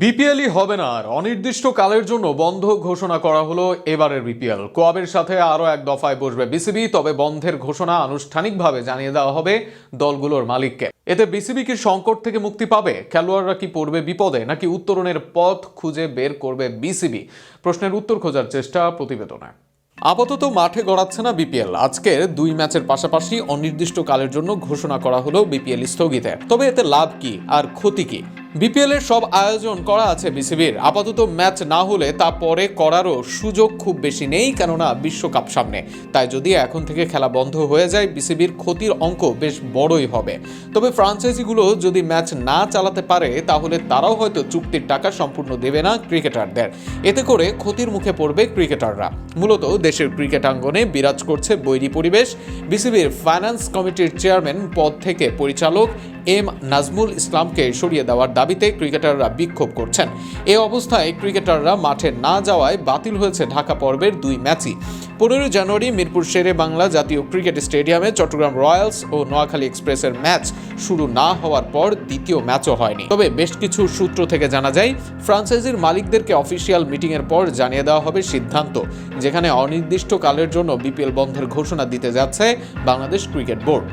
বিপিএলই হবে না আর অনির্দিষ্টকালের জন্য বন্ধ ঘোষণা করা হলো এবারের বিপিএল। কোয়াবের সাথে আরও এক দফায় বসবে বিসিবি, তবে বন্ধের ঘোষণা আনুষ্ঠানিকভাবে জানিয়ে দেওয়া হবে দলগুলোর মালিককে। এতে বিসিবি কি সংকট থেকে মুক্তি পাবে? খেলোয়াড়রা কি পড়বে বিপদে, নাকি উত্তরণের পথ খুঁজে বের করবে বিসিবি? প্রশ্নের উত্তর খোঁজার চেষ্টা প্রতিবেদনে। আপাতত মাঠে গড়াচ্ছে না বিপিএল। আজকের 2 ম্যাচের পাশাপাশি অনির্দিষ্টকালের জন্য ঘোষণা করা হলো বিপিএল স্থগিতে। তবে এতে লাভ কি আর ক্ষতি কি? বিপিএল এর সব আয়োজন করা আছে বিসিবির। আপাতত ম্যাচ না হলে তা পরে করারও সুযোগ খুব বেশি নেই, কেননা বিশ্বকাপ সামনে। তাই যদি এখন থেকে খেলা বন্ধ হয়ে যায়, বিসিবির ক্ষতির অঙ্ক বেশ বড়ই হবে। তবে ফ্রাঞ্চাইজিগুলো যদি ম্যাচ না চালাতে পারে, তাহলে তারাও হয়তো চুক্তির টাকা সম্পূর্ণ দেবে না ক্রিকেটারদের। এতে করে ক্ষতির মুখে পড়বে ক্রিকেটাররা। মূলত দেশের ক্রিকেট আঙ্গনে বিরাজ করছে বৈরী পরিবেশ। বিসিবির ফাইন্যান্স কমিটির চেয়ারম্যান পদ থেকে পরিচালক এম নাজমুল ইসলামকে সরিয়ে দেওয়ার দাবিতে ক্রিকেটাররা বিক্ষোভ করছেন। এ অবস্থায় ক্রিকেটাররা মাঠে না যাওয়ায় বাতিল হয়েছে ঢাকা পর্বের 2 ম্যাচই। 15 জানুয়ারি মিরপুর শেরে বাংলা জাতীয় ক্রিকেট স্টেডিয়ামে চট্টগ্রাম রয়্যালস ও নোয়াখালী এক্সপ্রেসের ম্যাচ শুরু না হওয়ার পর দ্বিতীয় ম্যাচও হয়নি। তবে বেশ কিছু সূত্র থেকে জানা যায়, ফ্রাঞ্চাইজির মালিকদেরকে অফিসিয়াল মিটিংয়ের পর জানিয়ে দেওয়া হবে সিদ্ধান্ত, যেখানে অনির্দিষ্টকালের জন্য বিপিএল বন্ধের ঘোষণা দিতে যাচ্ছে বাংলাদেশ ক্রিকেট বোর্ড।